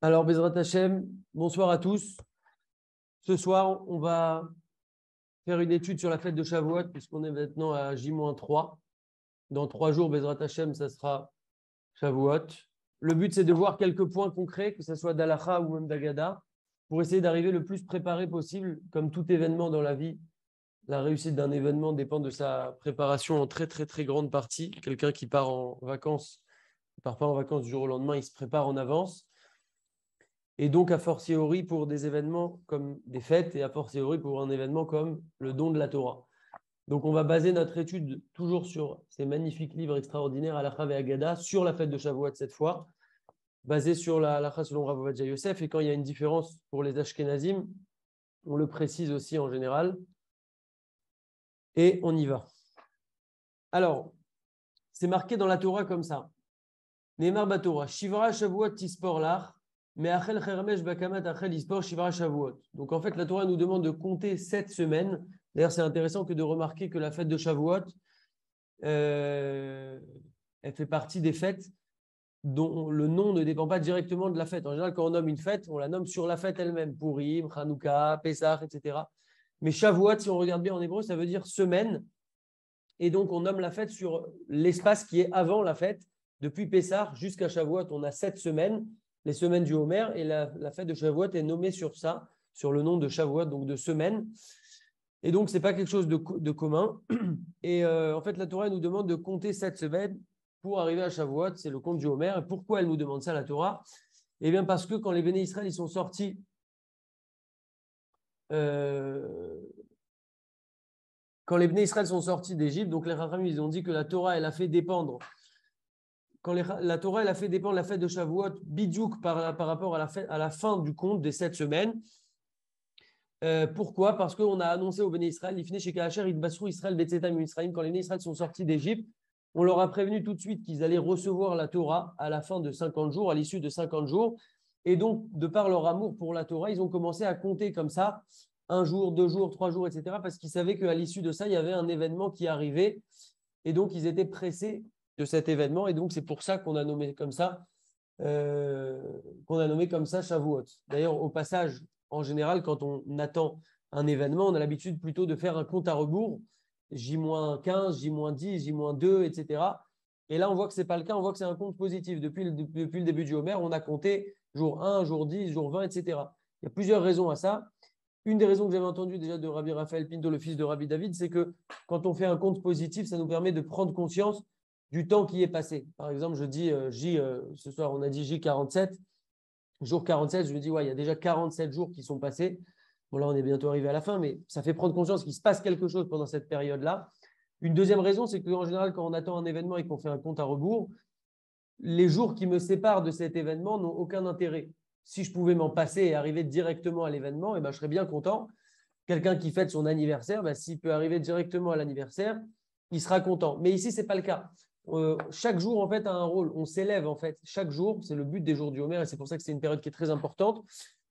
Alors, Bezrat Hashem, bonsoir à tous. Ce soir, on va faire une étude sur la fête de Shavuot, puisqu'on est maintenant à J-3. Dans 3 jours, Bezrat Hashem, ça sera Shavuot. Le but, c'est de voir quelques points concrets, que ce soit d'Alacha ou même d'Agada, pour essayer d'arriver le plus préparé possible. Comme tout événement dans la vie, la réussite d'un événement dépend de sa préparation en très, très, très grande partie. Quelqu'un qui part en vacances, ne part pas en vacances du jour au lendemain, il se prépare en avance. Et donc, a fortiori pour des événements comme des fêtes et a fortiori pour un événement comme le don de la Torah. Donc, on va baser notre étude toujours sur ces magnifiques livres extraordinaires, Halacha et Agada, sur la fête de Shavuot cette fois, basé sur la Halacha selon Rav Ovadia Yosef. Et quand il y a une différence pour les Ashkenazim, on le précise aussi en général. Et on y va. Alors, c'est marqué dans la Torah comme ça. Neymar Batorah, Shivra Shavuot Tispor Lach. Mais Achel Chermesh Bakamat Achel Ispor Shivra Shavuot. Donc en fait, la Torah nous demande de compter 7 semaines. D'ailleurs, c'est intéressant que de remarquer que la fête de Shavuot, elle fait partie des fêtes dont le nom ne dépend pas directement de la fête. En général, quand on nomme une fête, on la nomme sur la fête elle-même. Purim, Hanouka, Pessah, etc. Mais Shavuot, si on regarde bien en hébreu, ça veut dire semaine. Et donc, on nomme la fête sur l'espace qui est avant la fête. Depuis Pessah jusqu'à Shavuot, on a 7 semaines. Les semaines du Homer, et la fête de Shavuot est nommée sur ça, sur le nom de Shavuot, donc de semaine. Et donc, ce n'est pas quelque chose de commun. Et en fait, la Torah nous demande de compter 7 semaines pour arriver à Shavuot, c'est le compte du Homer. Et pourquoi elle nous demande ça, la Torah? Eh bien, parce que quand les Béné Israël ils sont sortis, quand les Béné Israël sont sortis d'Égypte, donc les Rachamim, ils ont dit que la Torah, elle a fait dépendre la Torah elle a fait dépendre la fête de Shavuot bidjouk par rapport à la fin du compte des 7 semaines. Pourquoi? Parce qu'on a annoncé aux Béné Israël, Israël, quand les Béné Israël sont sortis d'Égypte, on leur a prévenu tout de suite qu'ils allaient recevoir la Torah à la fin de 50 jours, à l'issue de 50 jours. Et donc, de par leur amour pour la Torah, ils ont commencé à compter comme ça, 1 jour, 2 jours, 3 jours, etc. Parce qu'ils savaient qu'à l'issue de ça, il y avait un événement qui arrivait. Et donc, ils étaient pressés de cet événement. Et donc, c'est pour ça qu'on a nommé comme ça, Shavuot. D'ailleurs, au passage, en général, quand on attend un événement, on a l'habitude plutôt de faire un compte à rebours, J-15, J-10, J-2, etc. Et là, on voit que ce n'est pas le cas, on voit que c'est un compte positif. Depuis le début du Homer, on a compté jour 1, jour 10, jour 20, etc. Il y a plusieurs raisons à ça. Une des raisons que j'avais entendues déjà de Rabbi Raphaël Pinto, le fils de Rabbi David, c'est que quand on fait un compte positif, ça nous permet de prendre conscience du temps qui est passé. Par exemple, je dis ce soir, on a dit J47, jour 47, je me dis, ouais, il y a déjà 47 jours qui sont passés. Bon, là, on est bientôt arrivé à la fin, mais ça fait prendre conscience qu'il se passe quelque chose pendant cette période-là. Une deuxième raison, c'est qu'en général, quand on attend un événement et qu'on fait un compte à rebours, les jours qui me séparent de cet événement n'ont aucun intérêt. Si je pouvais m'en passer et arriver directement à l'événement, eh ben, je serais bien content. Quelqu'un qui fête son anniversaire, ben, s'il peut arriver directement à l'anniversaire, il sera content. Mais ici, ce n'est pas le cas. Chaque jour, en fait, a un rôle. On s'élève, en fait. Chaque jour, c'est le but des jours du Homer, et c'est pour ça que c'est une période qui est très importante.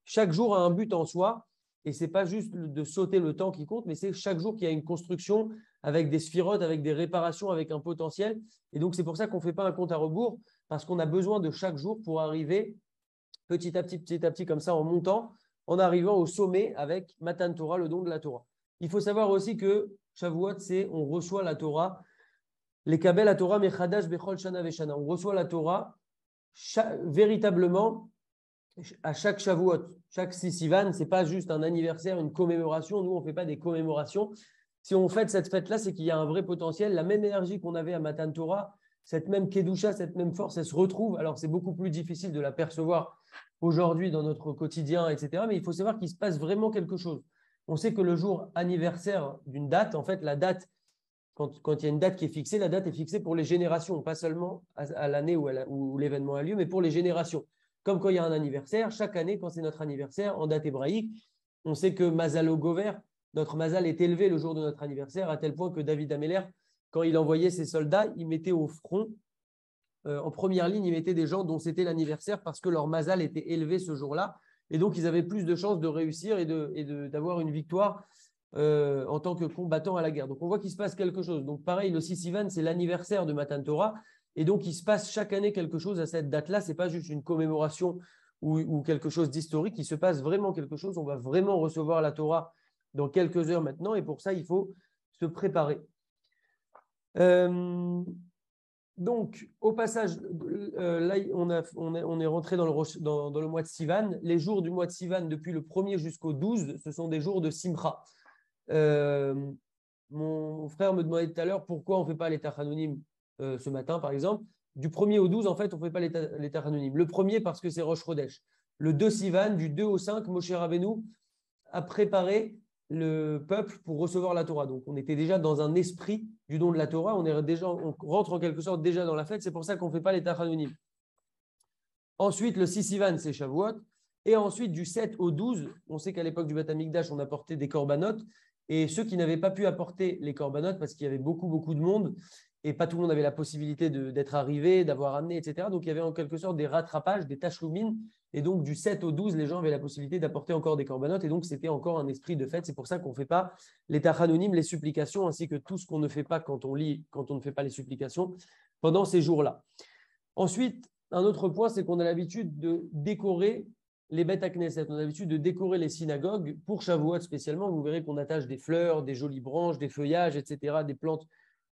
Chaque jour a un but en soi, et ce n'est pas juste de sauter le temps qui compte, mais c'est chaque jour qu'il y a une construction avec des sphirotes, avec des réparations, avec un potentiel. Et donc, c'est pour ça qu'on ne fait pas un compte à rebours, parce qu'on a besoin de chaque jour pour arriver petit à petit, comme ça, en montant, en arrivant au sommet avec Matan Torah, le don de la Torah. Il faut savoir aussi que Shavuot, c'est on reçoit la Torah, les Kabel la Torah, Mechadash Bechol Shana Veshana. On reçoit la Torah véritablement à chaque Shavuot, chaque Sissivan. Ce n'est pas juste un anniversaire, une commémoration. Nous, on ne fait pas des commémorations. Si on fête cette fête-là, c'est qu'il y a un vrai potentiel. La même énergie qu'on avait à Matan Torah, cette même Kedusha, cette même force, elle se retrouve. Alors, c'est beaucoup plus difficile de la percevoir aujourd'hui dans notre quotidien, etc. Mais il faut savoir qu'il se passe vraiment quelque chose. On sait que le jour anniversaire d'une date, en fait, la date, quand il y a une date qui est fixée, la date est fixée pour les générations, pas seulement à l'année où l'événement a lieu, mais pour les générations. Comme quand il y a un anniversaire, chaque année, quand c'est notre anniversaire, en date hébraïque, on sait que Mazalo Gover, notre Mazal est élevé le jour de notre anniversaire, à tel point que David Ameller, quand il envoyait ses soldats, il mettait au front, en première ligne, il mettait des gens dont c'était l'anniversaire parce que leur Mazal était élevé ce jour-là. Et donc, ils avaient plus de chances de réussir et d'avoir une victoire en tant que combattant à la guerre. Donc, on voit qu'il se passe quelque chose. Donc, pareil, le Sissivan, c'est l'anniversaire de Matan Torah. Et donc, il se passe chaque année quelque chose à cette date-là. Ce n'est pas juste une commémoration ou quelque chose d'historique. Il se passe vraiment quelque chose. On va vraiment recevoir la Torah dans quelques heures maintenant. Et pour ça, il faut se préparer. Donc, au passage, là, on est rentré dans le mois de Sivan. Les jours du mois de Sivan, depuis le 1er jusqu'au 12, ce sont des jours de Simcha. Mon frère me demandait tout à l'heure pourquoi on ne fait pas les Tachanonim ce matin, par exemple. Du 1er au 12, en fait, on ne fait pas les Tachanonim. Le premier, parce que c'est Rosh Chodesh. Le 2 Sivan, du 2 au 5, Moshe Rabbeinu a préparé le peuple pour recevoir la Torah. Donc, on était déjà dans un esprit du don de la Torah. On rentre en quelque sorte déjà dans la fête. C'est pour ça qu'on ne fait pas les Tachanonim. Ensuite, le 6 Sivan, c'est Shavuot. Et ensuite, du 7 au 12, on sait qu'à l'époque du Beth Amikdash, on apportait des korbanot. Et ceux qui n'avaient pas pu apporter les korbanot, parce qu'il y avait beaucoup, beaucoup de monde, et pas tout le monde avait la possibilité d'être arrivé, d'avoir amené, etc. Donc, il y avait en quelque sorte des rattrapages, des tachloumines. Et donc, du 7 au 12, les gens avaient la possibilité d'apporter encore des korbanot. Et donc, c'était encore un esprit de fête. C'est pour ça qu'on ne fait pas les tachanonim, les supplications, ainsi que tout ce qu'on ne fait pas quand on lit, quand on ne fait pas les supplications pendant ces jours-là. Ensuite, un autre point, c'est qu'on a l'habitude de décorer les Beth Knesset. On a l'habitude de décorer les synagogues pour Shavuot spécialement. Vous verrez qu'on attache des fleurs, des jolies branches, des feuillages, etc., des plantes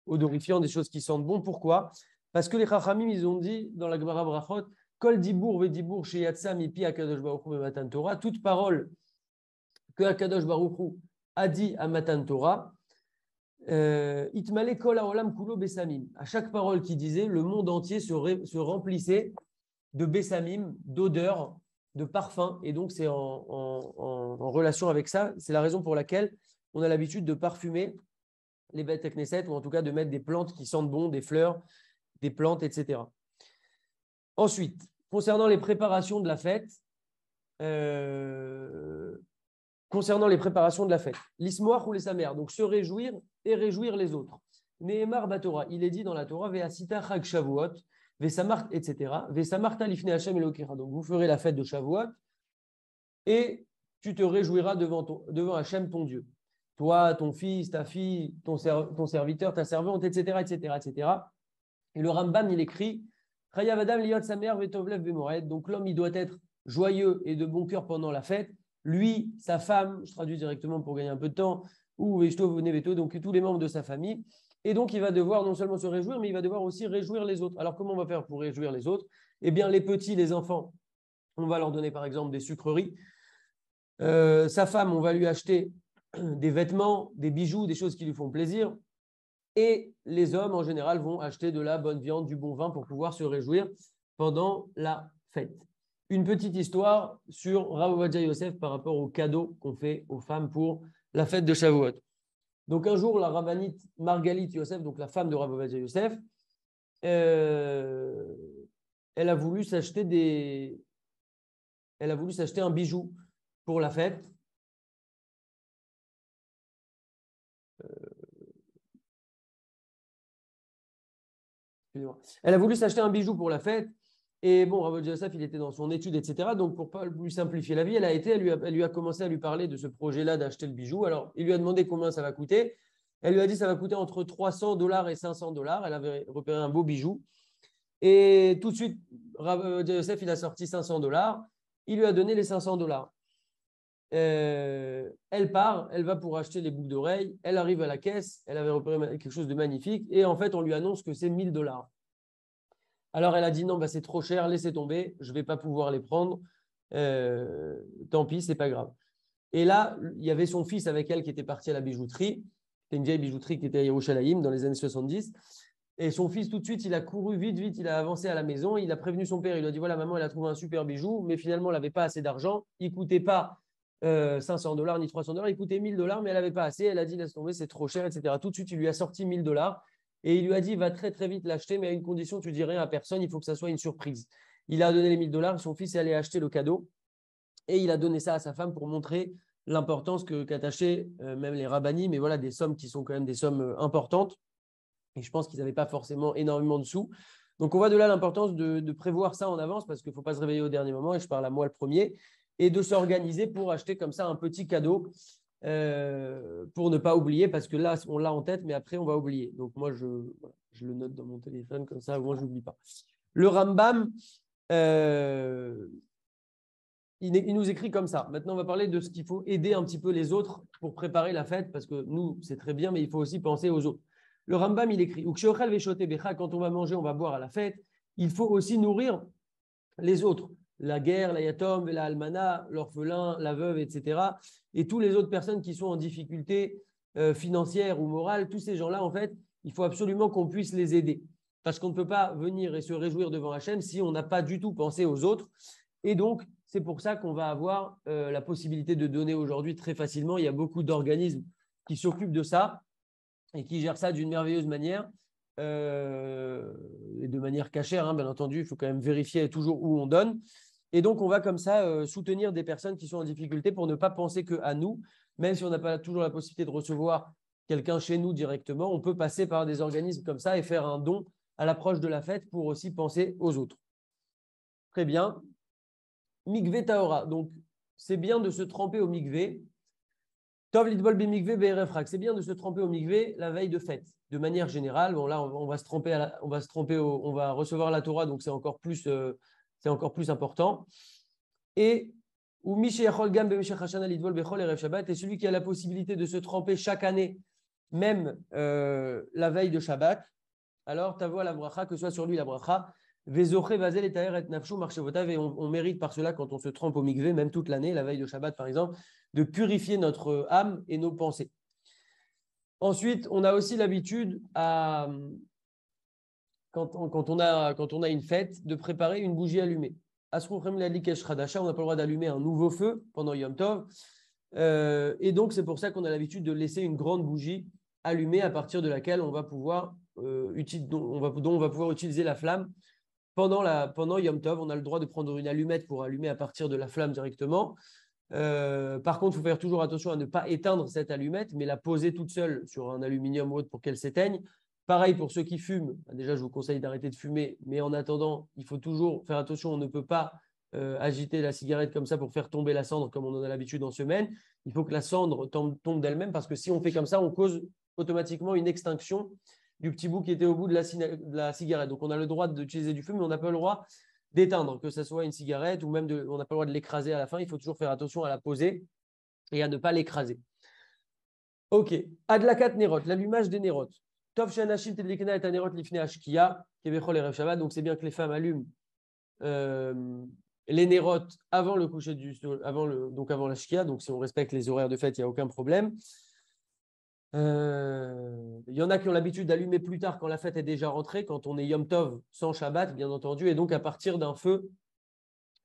odorifiantes, des choses qui sentent bon. Pourquoi? Parce que les Chachamim, ils ont dit dans la Gemara Brachot, Kol dibour vedibour sheyatsa mipi Akadosh Baruch Hu Matan Torah, toute parole que Akadosh Baruch Hu a dit à Matan Torah, Itmale kol haolam kulo besamim. À chaque parole qu'il disait, le monde entier se remplissait de bessamim, d'odeurs, de parfums. Et donc, c'est en relation avec ça. C'est la raison pour laquelle on a l'habitude de parfumer les Beth Knesset, ou en tout cas de mettre des plantes qui sentent bon, des fleurs, des plantes, etc. Ensuite, concernant les préparations de la fête, l'ismoach ou les samer, donc se réjouir et réjouir les autres. Nehemar Batora, il est dit dans la Torah, Ve'asita chag Shavuot, Ve'samart, etc. Ve'samarta lifne Hashem Elokecha. Donc vous ferez la fête de Shavuot et tu te réjouiras devant Hashem ton Dieu. Toi, ton fils, ta fille, ton serviteur, ta servante, etc., etc., etc. Et le Rambam, il écrit, Chayav Adam liot samer ve'tovlev bemored. Donc l'homme, il doit être joyeux et de bon cœur pendant la fête. Lui, sa femme, je traduis directement pour gagner un peu de temps, ou Veshto Veneveto, donc tous les membres de sa famille. Et donc, il va devoir non seulement se réjouir, mais il va devoir aussi réjouir les autres. Alors, comment on va faire pour réjouir les autres? Eh bien, les petits, les enfants, on va leur donner par exemple des sucreries. Sa femme, on va lui acheter des vêtements, des bijoux, des choses qui lui font plaisir. Et les hommes, en général, vont acheter de la bonne viande, du bon vin pour pouvoir se réjouir pendant la fête. Une petite histoire sur Rav Ovadia Yosef par rapport aux cadeaux qu'on fait aux femmes pour la fête de Shavuot. Donc un jour, la rabbinite Margalit Yosef, donc la femme de Rav Ovadia Yosef, elle a voulu s'acheter un bijou pour la fête. Elle a voulu s'acheter un bijou pour la fête. Et bon, Rav Ovadia Yosef, il était dans son étude, etc. Donc, pour ne pas lui simplifier la vie, elle lui a commencé à lui parler de ce projet-là d'acheter le bijou. Alors, il lui a demandé combien ça va coûter. Elle lui a dit que ça va coûter entre $300 et $500. Elle avait repéré un beau bijou. Et tout de suite, Rav Ovadia Yosef, il a sorti $500. Il lui a donné les $500. Elle part, elle va pour acheter les boucles d'oreilles. Elle arrive à la caisse. Elle avait repéré quelque chose de magnifique. Et en fait, on lui annonce que c'est $1000. Alors, elle a dit non, bah, c'est trop cher, laissez tomber, je ne vais pas pouvoir les prendre. Tant pis, c'est pas grave. Et là, il y avait son fils avec elle qui était parti à la bijouterie. C'était une vieille bijouterie qui était à Yerushalayim dans les années 70. Et son fils, tout de suite, il a couru vite, il a avancé à la maison. Il a prévenu son père. Il lui a dit voilà, maman, elle a trouvé un super bijou, mais finalement, elle n'avait pas assez d'argent. Il ne coûtait pas $500 ni $300, il coûtait $1000, mais elle n'avait pas assez. Elle a dit laisse tomber, c'est trop cher, etc. Tout de suite, il lui a sorti $1000. Et il lui a dit, va très très vite l'acheter, mais à une condition, tu dis rien à personne, il faut que ça soit une surprise. Il a donné les $1000, son fils est allé acheter le cadeau et il a donné ça à sa femme pour montrer l'importance qu'attachaient même les rabbinis, mais voilà, des sommes qui sont quand même des sommes importantes. Et je pense qu'ils n'avaient pas forcément énormément de sous. Donc on voit de là l'importance de prévoir ça en avance parce qu'il ne faut pas se réveiller au dernier moment, et je parle à moi le premier, et de s'organiser pour acheter comme ça un petit cadeau. Pour ne pas oublier, parce que là, on l'a en tête, mais après, on va oublier. Donc, moi, je le note dans mon téléphone, comme ça, au moins, je n'oublie pas. Le Rambam, il nous écrit comme ça. Maintenant, on va parler de ce qu'il faut aider un petit peu les autres pour préparer la fête, parce que nous, c'est très bien, mais il faut aussi penser aux autres. Le Rambam, il écrit quand on va manger, on va boire à la fête, il faut aussi nourrir les autres. La guerre, la yatom, la almana, l'orphelin, la veuve, etc. Et toutes les autres personnes qui sont en difficulté financière ou morale, tous ces gens-là, en fait, il faut absolument qu'on puisse les aider. Parce qu'on ne peut pas venir et se réjouir devant Hachem si on n'a pas du tout pensé aux autres. Et donc, c'est pour ça qu'on va avoir la possibilité de donner aujourd'hui très facilement. Il y a beaucoup d'organismes qui s'occupent de ça et qui gèrent ça d'une merveilleuse manière et de manière cachère, hein, bien entendu. Il faut quand même vérifier toujours où on donne. Et donc, on va comme ça soutenir des personnes qui sont en difficulté pour ne pas penser qu'à nous, même si on n'a pas toujours la possibilité de recevoir quelqu'un chez nous directement, on peut passer par des organismes comme ça et faire un don à l'approche de la fête pour aussi penser aux autres. Très bien. Mikvé Taora. Donc, c'est bien de se tremper au mikvé. Tov litbol bimikvé be'erefrak. C'est bien de se tremper au mikvé la veille de fête. De manière générale, bon là, on va se tremper, on va recevoir la Torah, donc c'est encore plus important. Et ou Miché Yachol Gam B'Meshech Hashana Lidbol Bechol Erev Shabbat, et celui qui a la possibilité de se tremper chaque année, même la veille de Shabbat, alors ta voix la bracha, que soit sur lui la bracha, Vezoche Vazel et Taher et Nafshu Marchevotav, et on mérite par cela, quand on se trempe au mikvé, même toute l'année, la veille de Shabbat par exemple, de purifier notre âme et nos pensées. Ensuite, on a aussi l'habitude à, quand on a une fête, de préparer une bougie allumée. On n'a pas le droit d'allumer un nouveau feu pendant Yom Tov. Et donc, c'est pour ça qu'on a l'habitude de laisser une grande bougie allumée à partir de laquelle on va pouvoir, dont on va pouvoir utiliser la flamme pendant Yom Tov. On a le droit de prendre une allumette pour allumer à partir de la flamme directement. Par contre, il faut faire toujours attention à ne pas éteindre cette allumette, mais la poser toute seule sur un aluminium ou autre pour qu'elle s'éteigne. Pareil pour ceux qui fument. Déjà, je vous conseille d'arrêter de fumer, mais en attendant, il faut toujours faire attention. On ne peut pas agiter la cigarette comme ça pour faire tomber la cendre comme on en a l'habitude en semaine. Il faut que la cendre tombe d'elle-même, parce que si on fait comme ça, on cause automatiquement une extinction du petit bout qui était au bout de la cigarette. Donc, on a le droit d'utiliser du feu, mais on n'a pas le droit d'éteindre, que ce soit une cigarette ou même on n'a pas le droit de l'écraser à la fin. Il faut toujours faire attention à la poser et à ne pas l'écraser. Ok. Adlakat Nerot, l'allumage des Nerot. Tov Shanashim Tedlikena et Nerot Lifne Ashkia, Kebechol Erev Shabbat. Donc, c'est bien que les femmes allument les Nerot avant le coucher donc avant la Shkia. Donc, si on respecte les horaires de fête, il n'y a aucun problème. Il y en a qui ont l'habitude d'allumer plus tard quand la fête est déjà rentrée, quand on est Yom Tov sans Shabbat, bien entendu, et donc à partir d'un feu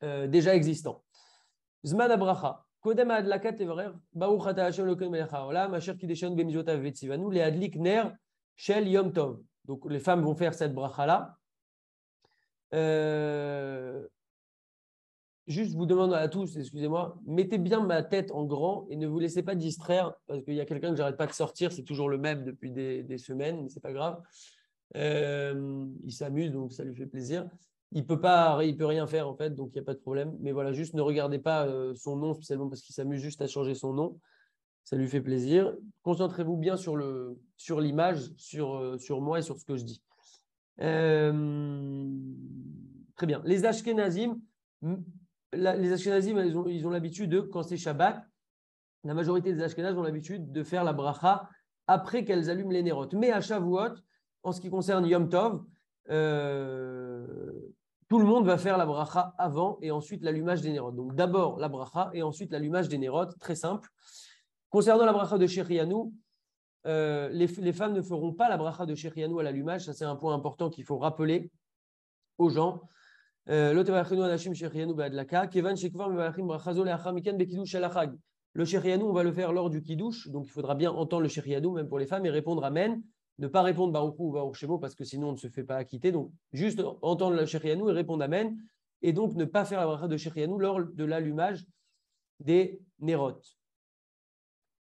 déjà existant. Zman Abracha. Kodem Adlakat Evrer, Baruch Ata Hashem Elokeinu melech haolam, asher kideshanu bemizotav vetzivanu, le adlik ner shel Yom Tov. Donc les femmes vont faire cette bracha-là. Juste, je vous demande à tous, excusez-moi, mettez bien ma tête en grand et ne vous laissez pas distraire, parce qu'il y a quelqu'un que j'arrête pas de sortir, c'est toujours le même depuis des semaines, mais c'est pas grave. Il s'amuse, donc ça lui fait plaisir. Il peut rien faire en fait, donc il n'y a pas de problème. Mais voilà, juste ne regardez pas son nom spécialement parce qu'il s'amuse juste à changer son nom. Ça lui fait plaisir. Concentrez-vous bien sur l'image, sur moi et sur ce que je dis. Très bien. Les Ashkenazim, ils ont l'habitude de, quand c'est Shabbat, la majorité des Ashkenazes ont l'habitude de faire la bracha après qu'elles allument les nérotes. Mais à Shavuot, en ce qui concerne Yom Tov, tout le monde va faire la bracha avant et ensuite l'allumage des nérotes. Donc d'abord la bracha et ensuite l'allumage des nérotes, très simple. Concernant la bracha de Shechrianou, les femmes ne feront pas la bracha de Shechrianou à l'allumage. Ça, c'est un point important qu'il faut rappeler aux gens. Le Shechrianou, on va le faire lors du Kiddush, donc il faudra bien entendre le Shechrianou, même pour les femmes, et répondre Amen. Ne pas répondre Baruch Hu ou Baruch Shemo, parce que sinon on ne se fait pas acquitter. Donc juste entendre le Shechrianou et répondre Amen. Et donc ne pas faire la bracha de Shechrianou lors de l'allumage des Nerot.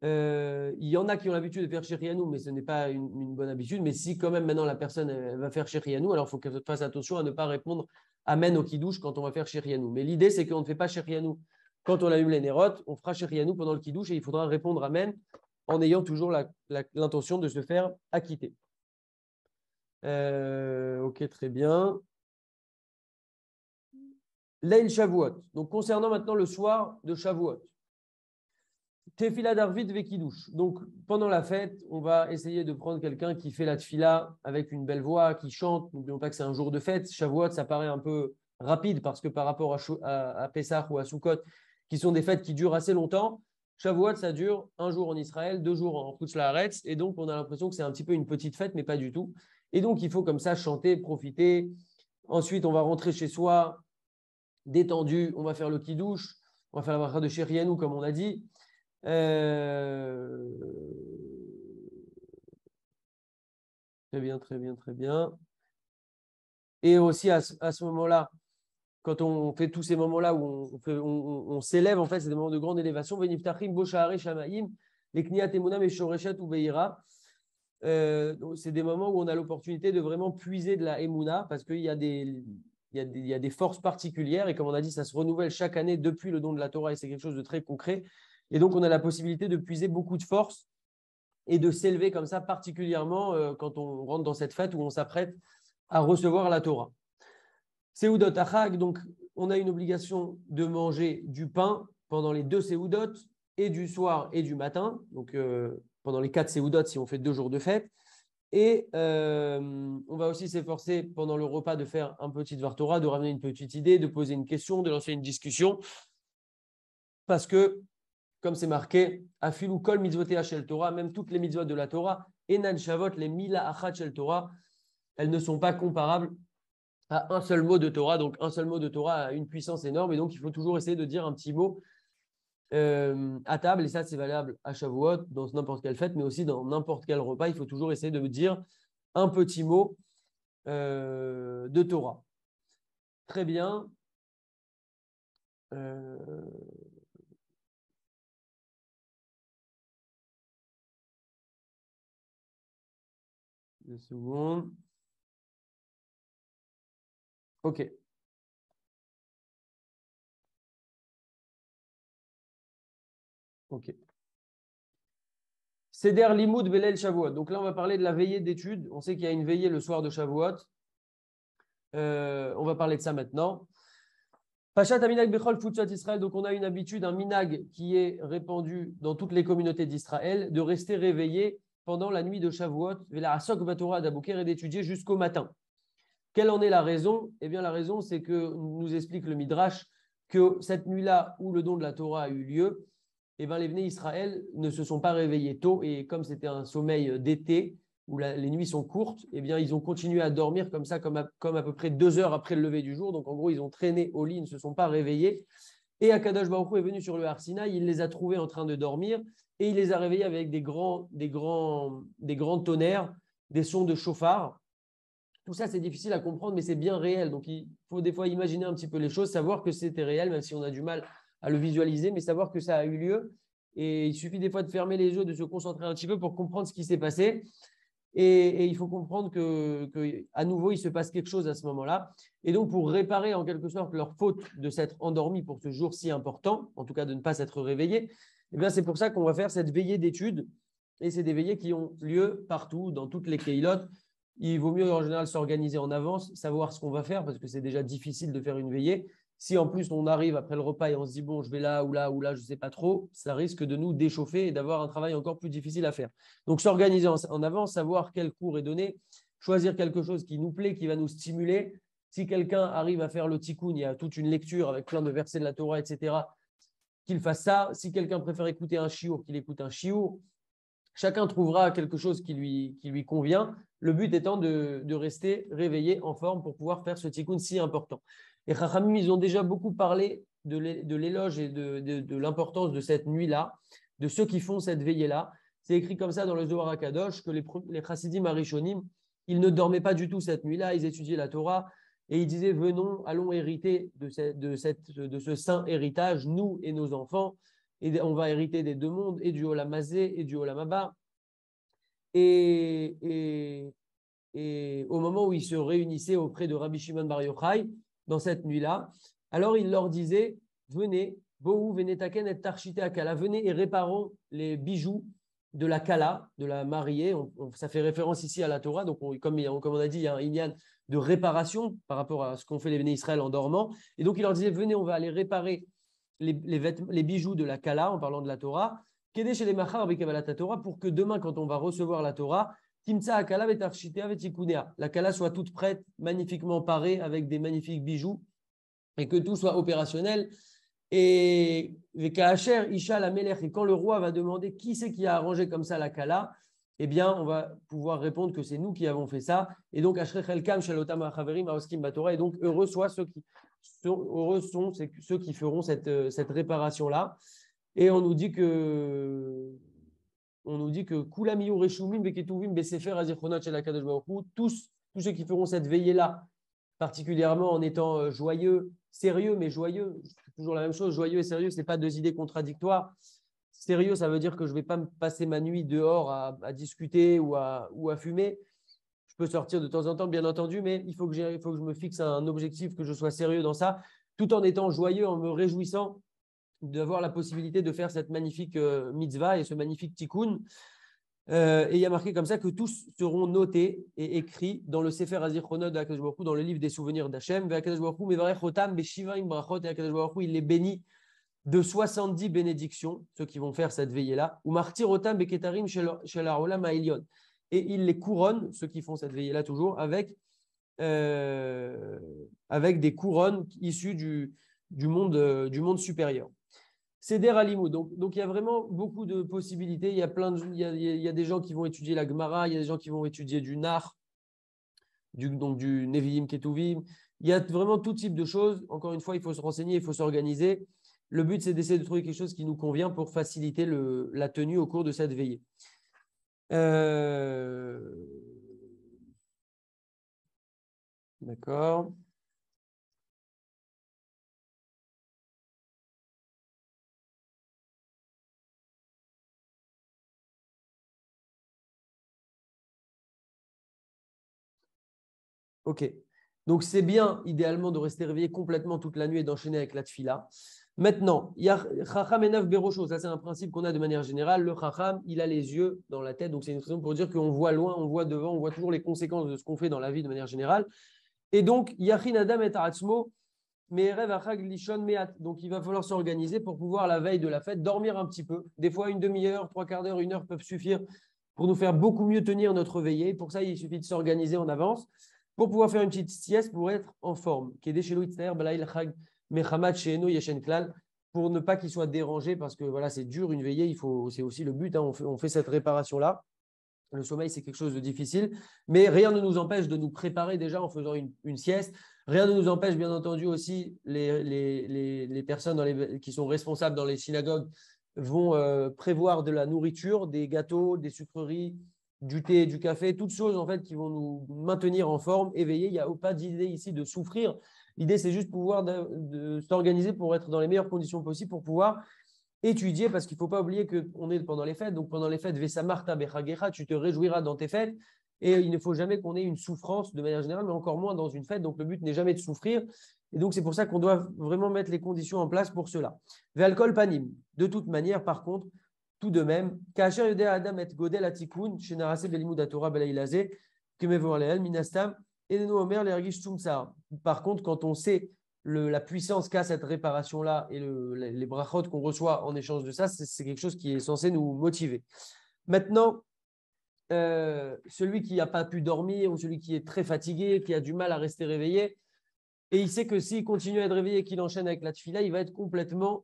Il y en a qui ont l'habitude de faire Shechrianou, mais ce n'est pas une bonne habitude. Mais si quand même maintenant la personne va faire Shechrianou, alors il faut qu'elle fasse attention à ne pas répondre Amen au Kiddush quand on va faire Shechrianou. Mais l'idée, c'est qu'on ne fait pas Shechrianou quand on allume les Nerot, on fera Shechrianou pendant le Kiddush et il faudra répondre Amen en ayant toujours l'intention de se faire acquitter. Ok, très bien. Leil Shavuot. Donc, concernant maintenant le soir de Shavuot. Tefila d'Arvit Vekidouche. Donc, pendant la fête, on va essayer de prendre quelqu'un qui fait la tefila avec une belle voix, qui chante. N'oublions pas que c'est un jour de fête. Shavuot, ça paraît un peu rapide parce que par rapport à Pessah ou à Sukkot, qui sont des fêtes qui durent assez longtemps, Shavuot, ça dure un jour en Israël, 2 jours en Chutz La'aretz. Et donc, on a l'impression que c'est un petit peu une petite fête, mais pas du tout. Et donc, il faut comme ça chanter, profiter. Ensuite, on va rentrer chez soi, détendu. On va faire le kidouche. On va faire la bracha de Shérianou, comme on a dit. Très bien, très bien, très bien. Et aussi à ce moment-là, quand on fait tous ces moments-là où on s'élève, en fait, c'est des moments de grande élévation. Veniftachim, Boshahare, Shamaim, les Kniat Emunam et Shoreshat ou Beira. C'est des moments où on a l'opportunité de vraiment puiser de la Emuna parce qu'il y a des forces particulières et comme on a dit, ça se renouvelle chaque année depuis le don de la Torah et c'est quelque chose de très concret. Et donc, on a la possibilité de puiser beaucoup de force et de s'élever comme ça, particulièrement quand on rentre dans cette fête où on s'apprête à recevoir la Torah. Seudot Achag, donc on a une obligation de manger du pain pendant les 2 Seudot, et du soir et du matin, donc pendant les 4 Seudot si on fait 2 jours de fête. Et on va aussi s'efforcer pendant le repas de faire un petit Dvar Torah, de ramener une petite idée, de poser une question, de lancer une discussion, parce que comme c'est marqué, Afilu kol mitzvotea shel Torah, même toutes les mitzvot de la Torah, enan shavot les mila achat shel Torah, elles ne sont pas comparables à un seul mot de Torah. Donc un seul mot de Torah a une puissance énorme et donc il faut toujours essayer de dire un petit mot à table. Et ça, c'est valable à Shavuot, dans n'importe quelle fête, mais aussi dans n'importe quel repas. Il faut toujours essayer de dire un petit mot de Torah. Très bien. 2 secondes. OK. OK. Seder Limoud Belel Shavuot. Donc là, on va parler de la veillée d'études. On sait qu'il y a une veillée le soir de Shavuot. On va parler de ça maintenant. Pachat Aminag Bechol Futsat Israël. Donc on a une habitude, un minag qui est répandu dans toutes les communautés d'Israël, de rester réveillé pendant la nuit de Shavuot, Vela Asok Batorah d'Abouker et d'étudier jusqu'au matin. Quelle en est la raison? Eh bien, la raison, c'est que nous explique le Midrash que cette nuit-là où le don de la Torah a eu lieu, eh bien, les Bnei Israël ne se sont pas réveillés tôt et comme c'était un sommeil d'été où les nuits sont courtes, eh bien, ils ont continué à dormir comme ça, comme à peu près 2 heures après le lever du jour. Donc, en gros, ils ont traîné au lit, ils ne se sont pas réveillés. Et Akadosh Baruch Hu est venu sur le Har Sinaï, il les a trouvés en train de dormir et il les a réveillés avec des grands tonnerres, des sons de chauffard. Tout ça, c'est difficile à comprendre, mais c'est bien réel. Donc, il faut des fois imaginer un petit peu les choses, savoir que c'était réel, même si on a du mal à le visualiser, mais savoir que ça a eu lieu. Et il suffit des fois de fermer les yeux, de se concentrer un petit peu pour comprendre ce qui s'est passé. Et il faut comprendre qu'à nouveau, il se passe quelque chose à ce moment-là. Et donc, pour réparer en quelque sorte leur faute de s'être endormis pour ce jour si important, en tout cas de ne pas s'être réveillés, eh bien, c'est pour ça qu'on va faire cette veillée d'études. Et c'est des veillées qui ont lieu partout, dans toutes les keilotes. Il vaut mieux en général s'organiser en avance, savoir ce qu'on va faire, parce que c'est déjà difficile de faire une veillée. Si en plus on arrive après le repas et on se dit bon, je vais là ou là ou là, je ne sais pas trop, ça risque de nous déchauffer et d'avoir un travail encore plus difficile à faire. Donc s'organiser en avance, savoir quel cours est donné, choisir quelque chose qui nous plaît, qui va nous stimuler. Si quelqu'un arrive à faire le tikkun, il y a toute une lecture avec plein de versets de la Torah, etc., qu'il fasse ça. Si quelqu'un préfère écouter un shiur, qu'il écoute un shiur. Chacun trouvera quelque chose qui lui convient. Le but étant de rester réveillé en forme pour pouvoir faire ce tikkun si important. Et Chachamim, ils ont déjà beaucoup parlé de l'éloge et de l'importance de cette nuit-là, de ceux qui font cette veillée-là. C'est écrit comme ça dans le Zohar HaKadosh que les Chassidim Arishonim, ils ne dormaient pas du tout cette nuit-là, ils étudiaient la Torah et ils disaient venons, allons hériter de ce saint héritage, nous et nos enfants. Et on va hériter des 2 mondes, et du Olam Hazé et du Olam Haba. Et au moment où ils se réunissaient auprès de Rabbi Shimon Bar Yochai, dans cette nuit-là, alors il leur disait venez, Bohu venetaken et tarchite akala, venez et réparons les bijoux de la kala, de la mariée. Ça fait référence ici à la Torah. Donc, comme on a dit, il y a un inyan de réparation par rapport à ce qu'ont fait les Béné Israël en dormant. Et donc, il leur disait, venez, on va aller réparer les bijoux de la Kala, en parlant de la Torah, Kedé chez les Machar avec la Torah, pour que demain, quand on va recevoir la Torah, Timtsa Akala vetarchitea vetikunea, la Kala soit toute prête, magnifiquement parée, avec des magnifiques bijoux, et que tout soit opérationnel. Et Kacher, Isha, la Melech, et quand le roi va demander qui c'est qui a arrangé comme ça la Kala, eh bien, on va pouvoir répondre que c'est nous qui avons fait ça. Et donc, Ashrech Elkam, Shalotam Achaverim, Aoskim Batora, et donc, heureux sont ceux qui feront cette réparation-là. Et on nous dit que Kulamiyu Reshumim Beketuvim Besefer Azichronot Shel HaKadosh Baruch Hu, tous ceux qui feront cette veillée-là, particulièrement en étant joyeux, sérieux, mais joyeux, c'est toujours la même chose, joyeux et sérieux, ce n'est pas deux idées contradictoires. Sérieux, ça veut dire que je ne vais pas me passer ma nuit dehors à discuter ou à fumer. Je peux sortir de temps en temps, bien entendu, mais il faut que je me fixe un objectif, que je sois sérieux dans ça, tout en étant joyeux, en me réjouissant d'avoir la possibilité de faire cette magnifique mitzvah et ce magnifique tikkun. Et il y a marqué comme ça que tous seront notés et écrits dans le Sefer Azichronot de Akadosh Baruch Hu, dans le livre des souvenirs d'Hachem. Akadosh Baruch Hu mevarech otam beshivaim brachot, et Akadosh Baruch Hu, il les bénit de 70 bénédictions, ceux qui vont faire cette veillée-là, ou martir otam beketarim shel haolam ha'elyon. Et il les couronne, ceux qui font cette veillée-là toujours, avec des couronnes issues du monde supérieur. Seder Alimou. Donc, il y a vraiment beaucoup de possibilités. Il y a des gens qui vont étudier la Gemara, il y a des gens qui vont étudier du Nar, du Nevi'im Ketuvim. Il y a vraiment tout type de choses. Encore une fois, il faut se renseigner, il faut s'organiser. Le but, c'est d'essayer de trouver quelque chose qui nous convient pour faciliter la tenue au cours de cette veillée. D'accord. Ok. Donc, c'est bien, idéalement, de rester réveillé complètement toute la nuit et d'enchaîner avec la tfila. Maintenant, il y a Chacham et Neuf Berosho. Ça, c'est un principe qu'on a de manière générale. Le Chacham, il a les yeux dans la tête. Donc, c'est une raison pour dire qu'on voit loin, on voit devant, on voit toujours les conséquences de ce qu'on fait dans la vie de manière générale. Et donc, Yachin Adam et Taratzmo, Me'erev Achag Lishon Me'at. Donc, il va falloir s'organiser pour pouvoir, la veille de la fête, dormir un petit peu. Des fois, une demi-heure, trois quarts d'heure, une heure peuvent suffire pour nous faire beaucoup mieux tenir notre veillée. Pour ça, il suffit de s'organiser en avance pour pouvoir faire une petite sieste pour être en forme. Pour ne pas qu'il soit dérangé, parce que voilà, c'est dur une veillée, c'est aussi le but, hein, on fait cette réparation-là. Le sommeil, c'est quelque chose de difficile, mais rien ne nous empêche de nous préparer déjà en faisant une sieste. Rien ne nous empêche, bien entendu, aussi, les personnes qui sont responsables dans les synagogues vont prévoir de la nourriture, des gâteaux, des sucreries, du thé, du café, toutes choses en fait qui vont nous maintenir en forme, éveillés. Il n'y a pas d'idée ici de souffrir. L'idée, c'est juste pouvoir de s'organiser pour être dans les meilleures conditions possibles pour pouvoir étudier, parce qu'il ne faut pas oublier qu'on est pendant les fêtes. Donc pendant les fêtes, Vesamarta Bechagecha, tu te réjouiras dans tes fêtes. Et il ne faut jamais qu'on ait une souffrance de manière générale, mais encore moins dans une fête. Donc le but n'est jamais de souffrir. Et donc c'est pour ça qu'on doit vraiment mettre les conditions en place pour cela. Ve'alkol panim. De toute manière, par contre, tout de même, Kacher Yodea Adam et Godel Atikun, Shenarase Belimud Atora Belailazé, Kemevor Leel, Minastam, Enenu Omer Lergish Tumsa. Par contre, quand on sait la puissance qu'a cette réparation-là et les brachot qu'on reçoit en échange de ça, c'est quelque chose qui est censé nous motiver. Maintenant, celui qui n'a pas pu dormir ou celui qui est très fatigué, qui a du mal à rester réveillé, et il sait que s'il continue à être réveillé et qu'il enchaîne avec la tfila, il va être complètement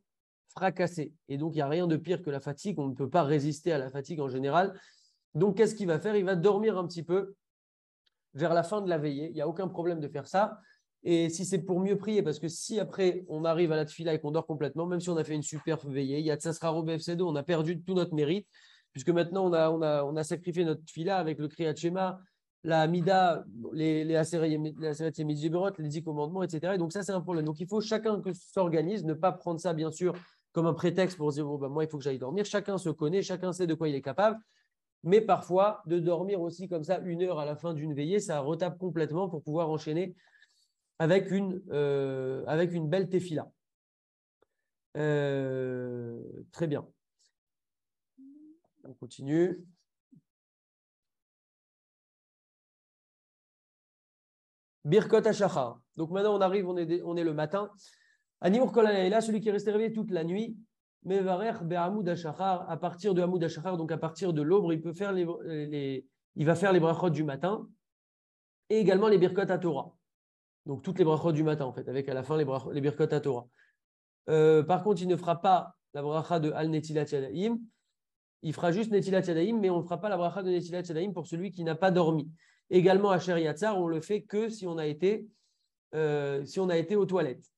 fracassé. Et donc, il n'y a rien de pire que la fatigue. On ne peut pas résister à la fatigue en général. Donc, qu'est-ce qu'il va faire? Il va dormir un petit peu vers la fin de la veillée. Il n'y a aucun problème de faire ça. Et si c'est pour mieux prier, parce que si après on arrive à la tfila et qu'on dort complètement, même si on a fait une super veillée, il y a Tsassraro BFC2, on a perdu tout notre mérite, puisque maintenant on a sacrifié notre tfila avec le Kriyat Shema, la Hamida, les Aseret Yemid-Jiberot, les 10 commandements, etc. Et donc ça, c'est un problème. Donc il faut chacun que s'organise, ne pas prendre ça, bien sûr, comme un prétexte pour se dire, bon, ben, moi, il faut que j'aille dormir. Chacun se connaît, chacun sait de quoi il est capable. Mais parfois, de dormir aussi comme ça, une heure à la fin d'une veillée, ça retape complètement pour pouvoir enchaîner avec une belle tefila. Très bien. On continue. Birkot Hashachar. Donc maintenant, on arrive, on est le matin. Animur Kol Halayla, celui qui est resté réveillé toute la nuit. Mevarer Be'amoud Hashachar, à partir de Hamoud Hashachar, donc à partir de l'aube, il peut faire il va faire les brachot du matin et également les Birkot à Torah. Donc toutes les brachot du matin, en fait, avec à la fin les Birkot à Torah. Par contre, il ne fera pas la bracha de Al Netilat Yadayim. Il fera juste Netilat Yadayim, mais on ne fera pas la bracha de Netilat Yadayim pour celui qui n'a pas dormi. Également, à Asher Yatzar, on le fait que si on a été aux toilettes.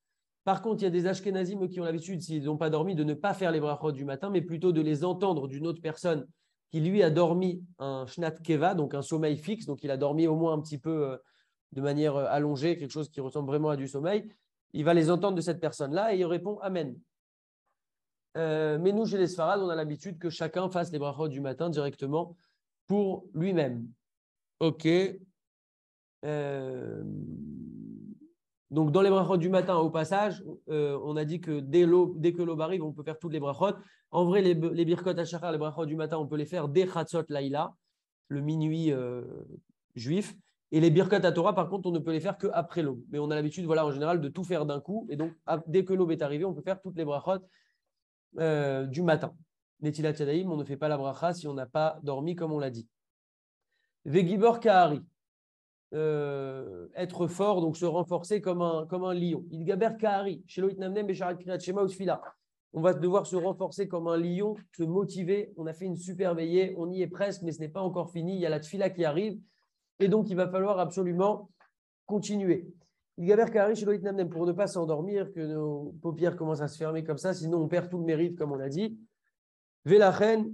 Par contre, il y a des Ashkenazim qui ont l'habitude, s'ils n'ont pas dormi, de ne pas faire les brachot du matin, mais plutôt de les entendre d'une autre personne qui, lui, a dormi un Shnat Keva, donc un sommeil fixe, donc il a dormi au moins un petit peu de manière allongée, quelque chose qui ressemble vraiment à du sommeil. Il va les entendre de cette personne-là et il répond Amen. Mais nous, chez les Sfarad, on a l'habitude que chacun fasse les brachot du matin directement pour lui-même. Ok. Donc, dans les brachot du matin, au passage, on a dit que dès que l'aube arrive, on peut faire toutes les brachot. En vrai, les birkot hashachar, les brachot du matin, on peut les faire dès chatzot laïla, le minuit juif. Et les birkot à Torah, par contre, on ne peut les faire qu'après l'aube. Mais on a l'habitude, voilà, en général, de tout faire d'un coup. Et donc, dès que l'aube est arrivée, on peut faire toutes les brachot du matin. Netilat Yadayim, on ne fait pas la bracha si on n'a pas dormi, comme on l'a dit. Vegibor Kahari. Être fort, donc se renforcer comme un lion. Idgaber Kahari, Shelo Itnamnem Besharat Kriyat Shema Usfila. On va devoir se renforcer comme un lion, se motiver. On a fait une super veillée, on y est presque, mais ce n'est pas encore fini. Il y a la tfila qui arrive. Et donc, il va falloir absolument continuer. Idgaber Kahari, Shelo Itnamnem, pour ne pas s'endormir, que nos paupières commencent à se fermer comme ça, sinon on perd tout le mérite, comme on a dit. Velachen,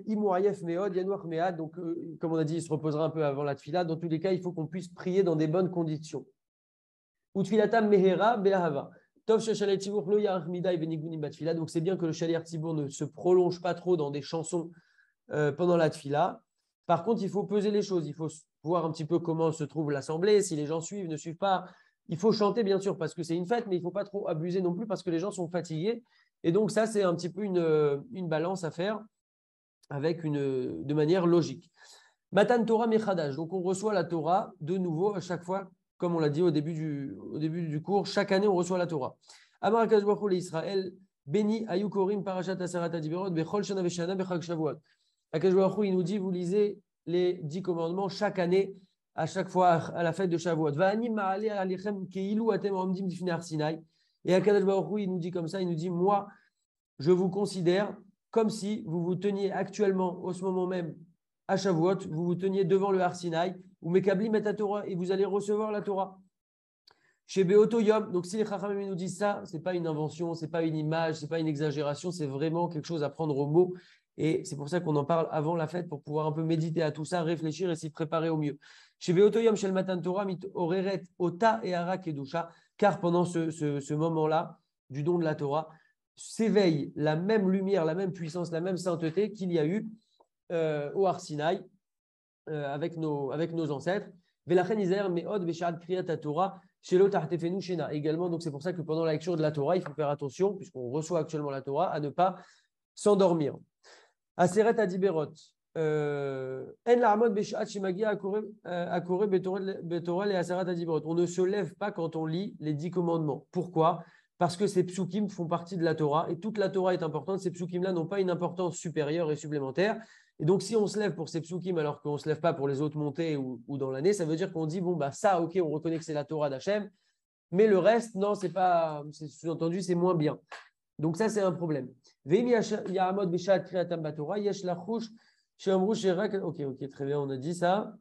Imouayef Meod, Yanouach Mead. Donc, comme on a dit, il se reposera un peu avant la tfila. Dans tous les cas, il faut qu'on puisse prier dans des bonnes conditions. Utfilatam Mehera, Belahava. Tov Sheshalet Tibour, Lo Yarach Midai, Benigunim Batfila. Donc, c'est bien que le Shalir Tibour ne se prolonge pas trop dans des chansons pendant la tfila. Par contre, il faut peser les choses. Il faut voir un petit peu comment se trouve l'assemblée, si les gens suivent, ne suivent pas. Il faut chanter, bien sûr, parce que c'est une fête, mais il ne faut pas trop abuser non plus parce que les gens sont fatigués. Et donc, ça, c'est un petit peu une balance à faire de manière logique. Matan Torah Mechadash. Donc, on reçoit la Torah de nouveau à chaque fois, comme on l'a dit au début du cours. Chaque année, on reçoit la Torah. Amar Akadosh Baruch Hu Israël, Beni Ayukorim Parashat Asarat Adiberot, Bechol Shana Veshana Bechag Shavuot. Akadosh Baruch Hu, il nous dit, vous lisez les 10 commandements chaque année, à chaque fois à la fête de Shavuot. Va'ani ma'ale alechem keilu atem omdim difnei Har Sinai. Et Akadosh Baruch Hu, il nous dit comme ça, il nous dit, moi, je vous considère comme si vous vous teniez actuellement, au ce moment même, à Shavuot, vous vous teniez devant le Har Sinai, ou Mekablim et Torah, et vous allez recevoir la Torah. Chez Beoto Yom, donc si les Chachamim nous disent ça, ce n'est pas une invention, ce n'est pas une image, ce n'est pas une exagération, c'est vraiment quelque chose à prendre au mot. Et c'est pour ça qu'on en parle avant la fête, pour pouvoir un peu méditer à tout ça, réfléchir et s'y préparer au mieux. Chez Beoto Yom, chez le Matan Torah, mit oreret ota et ara kedusha, car pendant ce moment-là, du don de la Torah, s'éveille la même lumière, la même puissance, la même sainteté qu'il y a eu au Har Sinai avec nos ancêtres. Également, donc c'est pour ça que pendant la lecture de la Torah, il faut faire attention, puisqu'on reçoit actuellement la Torah, à ne pas s'endormir. Aseret Adiberot. On ne se lève pas quand on lit les 10 commandements. Pourquoi? Parce que ces psukim font partie de la Torah et toute la Torah est importante. Ces psukim-là n'ont pas une importance supérieure et supplémentaire. Et donc, si on se lève pour ces psukim alors qu'on ne se lève pas pour les autres montées ou dans l'année, ça veut dire qu'on dit, bon, bah ça, ok, on reconnaît que c'est la Torah d'Hachem, mais le reste, non, c'est pas, c'est sous-entendu, c'est moins bien. Donc, ça, c'est un problème. Ok, très bien, on a dit ça.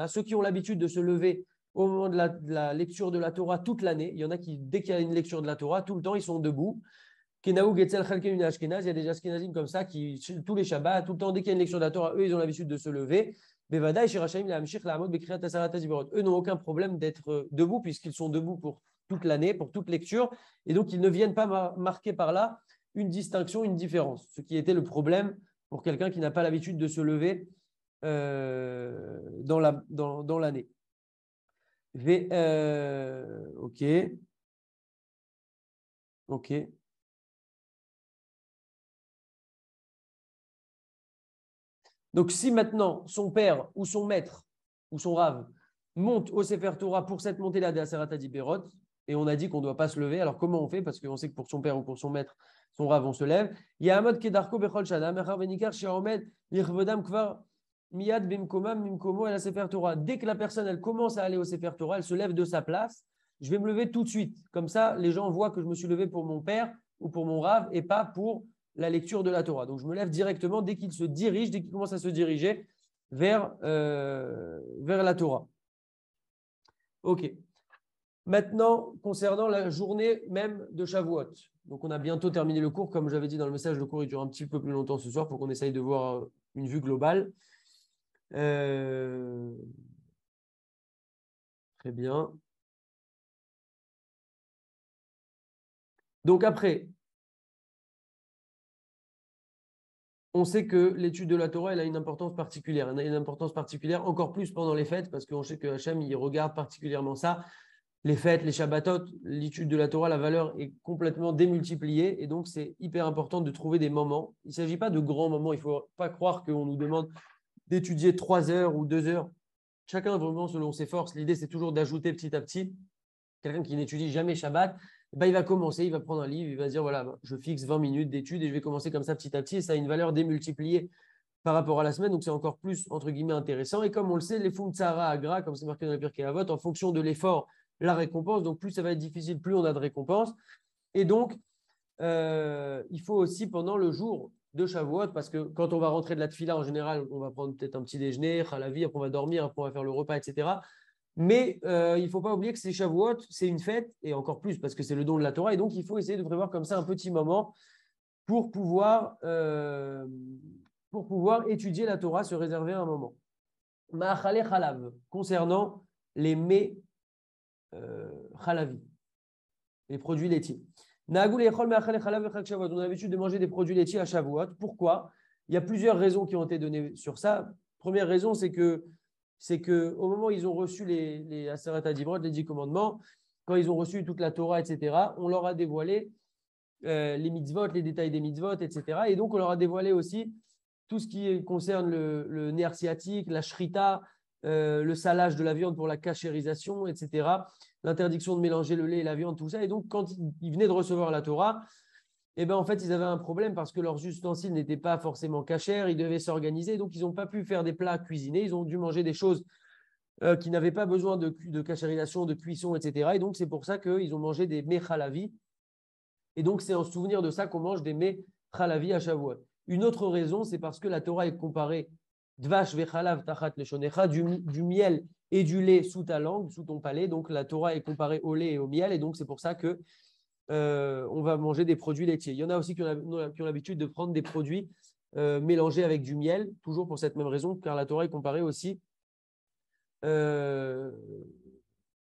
Ceux qui ont l'habitude de se lever au moment de la lecture de la Torah toute l'année, il y en a qui, dès qu'il y a une lecture de la Torah, tout le temps, ils sont debout. Il y a des Ashkenazim comme ça qui, tous les Shabbats, tout le temps, dès qu'il y a une lecture de la Torah, eux, ils ont l'habitude de se lever. Eux n'ont aucun problème d'être debout puisqu'ils sont debout pour toute l'année, pour toute lecture. Et donc, ils ne viennent pas marquer par là une distinction, une différence. Ce qui était le problème pour quelqu'un qui n'a pas l'habitude de se lever dans l'année. Ok. Donc, si maintenant son père ou son maître ou son rave monte au Sefer Torah pour cette montée-là des Aseret Adiberot, et on a dit qu'on ne doit pas se lever, alors comment on fait? Parce qu'on sait que pour son père ou pour son maître, son rave, on se lève. Il y a un mode Kedarko Bechol Shana, Mechar Venikar Shiaomed, Lirvedam Kvar, Miyad Bimkomam, Mimkomo et la Sefer Torah. Dès que la personne, elle commence à aller au Sefer Torah, elle se lève de sa place, je vais me lever tout de suite. Comme ça, les gens voient que je me suis levé pour mon père ou pour mon rave et pas pour la lecture de la Torah. Donc, je me lève directement dès qu'il se dirige, dès qu'il commence à se diriger vers la Torah. Ok. Maintenant, concernant la journée même de Shavuot. Donc, on a bientôt terminé le cours. Comme j'avais dit dans le message, le cours il dure un petit peu plus longtemps ce soir pour qu'on essaye de voir une vue globale. Très bien. Donc, après, on sait que l'étude de la Torah, elle a une importance particulière. Elle a une importance particulière encore plus pendant les fêtes parce qu'on sait que Hachem, il regarde particulièrement ça. Les fêtes, les Shabbatot, l'étude de la Torah, la valeur est complètement démultipliée et donc c'est hyper important de trouver des moments. Il ne s'agit pas de grands moments, il ne faut pas croire qu'on nous demande d'étudier 3 heures ou 2 heures. Chacun vraiment selon ses forces. L'idée, c'est toujours d'ajouter petit à petit. Quelqu'un qui n'étudie jamais Shabbat, il va commencer, il va prendre un livre, il va se dire, voilà, je fixe 20 minutes d'études et je vais commencer comme ça petit à petit et ça a une valeur démultipliée par rapport à la semaine, donc c'est encore plus, entre guillemets, intéressant. Et comme on le sait, les Fumtsara Agra, comme c'est marqué dans le Pirkei Avot, en fonction de l'effort, la récompense. Donc, plus ça va être difficile, plus on a de récompense. Et donc, il faut aussi pendant le jour de Shavuot, parce que quand on va rentrer de la tefila, en général, on va prendre peut-être un petit déjeuner, khalavi, après on va dormir, après on va faire le repas, etc. Mais il ne faut pas oublier que c'est Shavuot, c'est une fête, et encore plus parce que c'est le don de la Torah. Et donc, il faut essayer de prévoir comme ça un petit moment pour pouvoir étudier la Torah, se réserver un moment. Ma'achale chalav, concernant les mets chalavi, les produits laitiers. On a l'habitude de manger des produits laitiers à Shavuot. Pourquoi? Il y a plusieurs raisons qui ont été données sur ça. Première raison, c'est que au moment où ils ont reçu les Aseret Adibrot, les 10 commandements, quand ils ont reçu toute la Torah, etc., on leur a dévoilé les mitzvot, les détails des mitzvot, etc. Et donc, on leur a dévoilé aussi tout ce qui concerne le nerf sciatique, la shrita, le salage de la viande pour la cachérisation, etc. L'interdiction de mélanger le lait et la viande, tout ça. Et donc, quand ils venaient de recevoir la Torah, en fait, ils avaient un problème parce que leurs ustensiles n'étaient pas forcément cachers, ils devaient s'organiser, donc ils n'ont pas pu faire des plats cuisinés, ils ont dû manger des choses qui n'avaient pas besoin de cachérisation, de cuisson, etc. Et donc, c'est pour ça qu'ils ont mangé des mechalavi. Et donc, c'est en souvenir de ça qu'on mange des mechalavi à Shavuot. Une autre raison, c'est parce que la Torah est comparée dvash vechalav tachat leshonecha, du miel et du lait sous ta langue, sous ton palais. Donc, la Torah est comparée au lait et au miel. Et donc, c'est pour ça que on va manger des produits laitiers. Il y en a aussi qui ont l'habitude de prendre des produits mélangés avec du miel, toujours pour cette même raison, car la Torah est comparée aussi au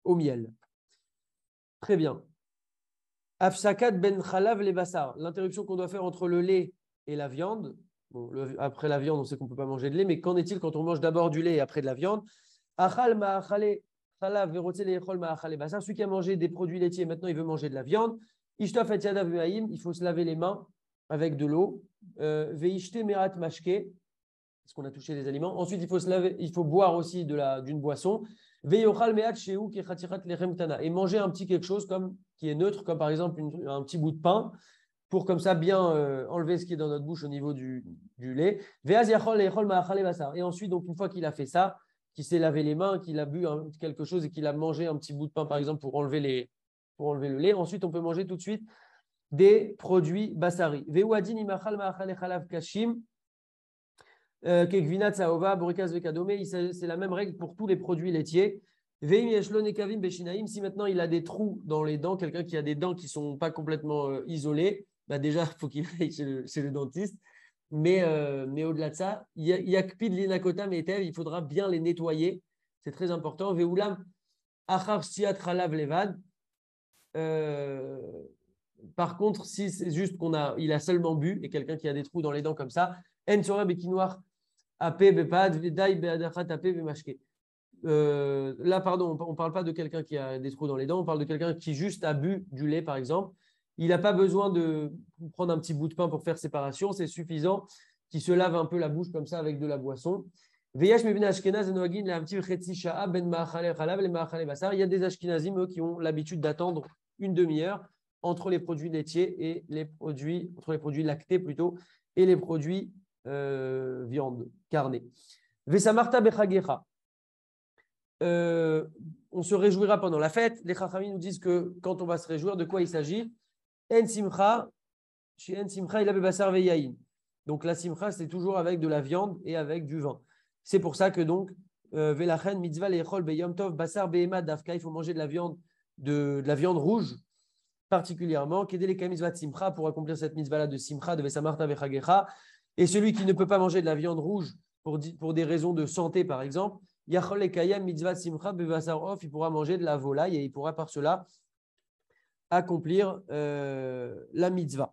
miel. Très bien. Afsakat ben chalav le bassar, l'interruption qu'on doit faire entre le lait et la viande. Bon, après la viande, on sait qu'on ne peut pas manger de lait, mais qu'en est-il quand on mange d'abord du lait et après de la viande? Achal ma'achale chalav verote le'echol ma'achale bassar, celui qui a mangé des produits laitiers, maintenant il veut manger de la viande. Ishtof et yadav me'ayim, il faut se laver les mains avec de l'eau. Veishte me'at mashke, parce qu'on a touché les aliments. Ensuite, il faut se laver, il faut boire aussi d'une boisson. Veyochal me'at sheu ki chatirat lechem tana, et manger un petit quelque chose qui est neutre, comme par exemple un petit bout de pain, pour comme ça bien enlever ce qui est dans notre bouche au niveau du lait. Et ensuite, donc, une fois qu'il a fait ça, qu'il s'est lavé les mains, qu'il a bu quelque chose et qu'il a mangé un petit bout de pain, par exemple, pour enlever le lait, ensuite, on peut manger tout de suite des produits bassari. C'est la même règle pour tous les produits laitiers. Si maintenant il a des trous dans les dents, quelqu'un qui a des dents qui ne sont pas complètement isolées, déjà, il faut qu'il aille chez le dentiste. Mais au-delà de ça, il y a kpid l'inakotam et il faudra bien les nettoyer. C'est très important. Ve'ulam achar shtiat chalav levad. Par contre, si c'est juste il a seulement bu et quelqu'un qui a des trous dans les dents comme ça, en sora bekinoir apé bepad vedai beadachat apé vemashke. Là, pardon, on ne parle pas de quelqu'un qui a des trous dans les dents, on parle de quelqu'un qui juste a bu du lait, par exemple. Il n'a pas besoin de prendre un petit bout de pain pour faire séparation, c'est suffisant qui se lavent un peu la bouche comme ça avec de la boisson. Il y a des Ashkenazim eux, qui ont l'habitude d'attendre une demi-heure entre les produits laitiers et entre les produits lactés plutôt, et les produits viande, carnée. Vesamarta bechagecha. On se réjouira pendant la fête. Les Chachamim nous disent que quand on va se réjouir, de quoi il s'agit? En simcha, chez En simcha, il a bebasar veyayin. Donc la simcha, c'est toujours avec de la viande et avec du vin. C'est pour ça que donc, velachen mitzvah lechol beyom tov basar behema dafka, il faut manger de la viande, de la viande rouge, particulièrement, kedele mitzvah simcha, pour accomplir cette mitzvah-là de simcha, de vesamarta bechagecha. Et celui qui ne peut pas manger de la viande rouge pour des raisons de santé, par exemple, yachol ekayem mitzvah simcha bevasar off, il pourra manger de la volaille et il pourra par cela accomplir la mitzvah.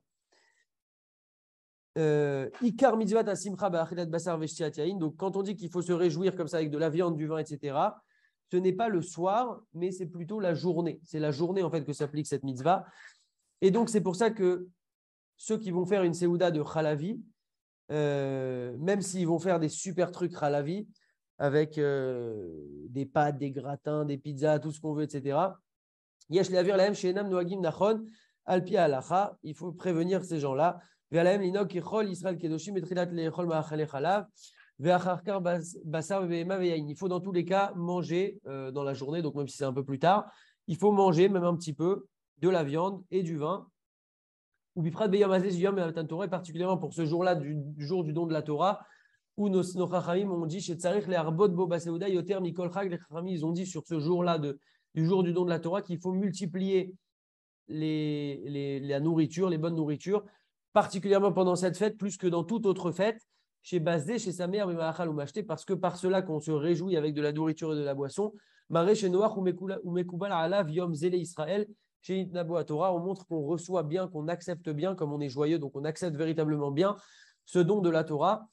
Ikar mitzvah ta simcha ba'achilat basar veshtiat yain. Donc, quand on dit qu'il faut se réjouir comme ça avec de la viande, du vin, etc., ce n'est pas le soir, mais c'est plutôt la journée. C'est la journée en fait que s'applique cette mitzvah. Et donc, c'est pour ça que ceux qui vont faire une séouda de chalavi, même s'ils vont faire des super trucs chalavi avec des pâtes, des gratins, des pizzas, tout ce qu'on veut, etc. Yesh le'avir lahem she'enam noagim nachon al pi halacha. Il faut prévenir ces gens-là. Il faut dans tous les cas manger dans la journée, donc même si c'est un peu plus tard, il faut manger même un petit peu de la viande et du vin. Et particulièrement pour ce jour-là, du jour du don de la Torah, où nos chachamim ont dit les chachamim ils ont dit sur ce jour-là du jour du don de la Torah qu'il faut multiplier la nourriture, les bonnes nourritures, particulièrement pendant cette fête, plus que dans toute autre fête, chez Bazdé, chez sa mère, parce que par cela qu'on se réjouit avec de la nourriture et de la boisson. Maré chez Noach ou Mekubal Alav Yom Zélé Israël, chez Itnabo à Torah, on montre qu'on reçoit bien, qu'on accepte bien, comme on est joyeux, donc on accepte véritablement bien ce don de la Torah.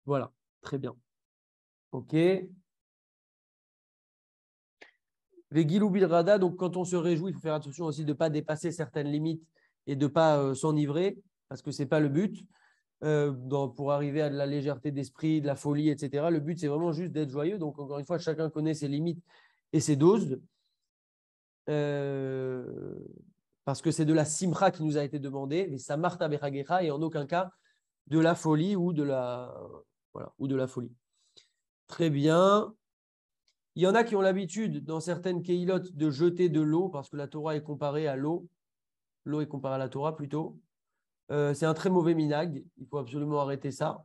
Voilà, très bien. Ok. Vegilou bilrada, donc quand on se réjouit, il faut faire attention aussi de ne pas dépasser certaines limites et de ne pas s'enivrer, parce que ce n'est pas le but. Pour arriver à de la légèreté d'esprit, de la folie, etc. Le but, c'est vraiment juste d'être joyeux. Donc, encore une fois, chacun connaît ses limites et ses doses. Parce que c'est de la simcha qui nous a été demandé, mais ça marta bechagecha, et en aucun cas de la folie ou de la folie. Très bien. Il y en a qui ont l'habitude, dans certaines kehilotes, de jeter de l'eau, parce que la Torah est comparée à l'eau. L'eau est comparée à la Torah plutôt. C'est un très mauvais minag. Il faut absolument arrêter ça.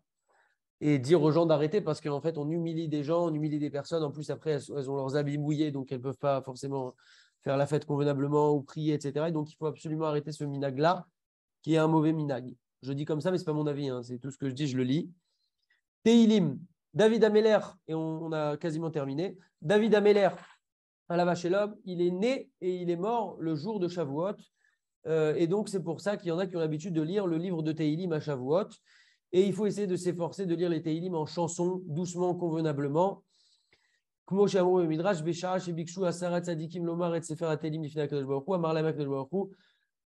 Et dire aux gens d'arrêter, parce qu'en fait, on humilie des gens, on humilie des personnes. En plus, après, elles ont leurs habits mouillés, donc elles ne peuvent pas forcément faire la fête convenablement ou prier, etc. Et donc, il faut absolument arrêter ce minag-là, qui est un mauvais minag. Je dis comme ça, mais ce n'est pas mon avis. C'est tout ce que je dis, je le lis. Teilim. David Ameller, et on a quasiment terminé. David Ameller, à la vache et l'homme, il est né et il est mort le jour de Shavuot. Et donc, c'est pour ça qu'il y en a qui ont l'habitude de lire le livre de Teilim à Shavuot. Et il faut essayer de s'efforcer de lire les Teilim en chanson, doucement, convenablement. Kmo Shamou et Midrash, Béchara, Shebikshu, Asarat, Sadikim, Lomar, et Sefer Atelim, Lifne, Akadosh Baruch Hu, Amar Lamak, Akadosh Baruch Hu,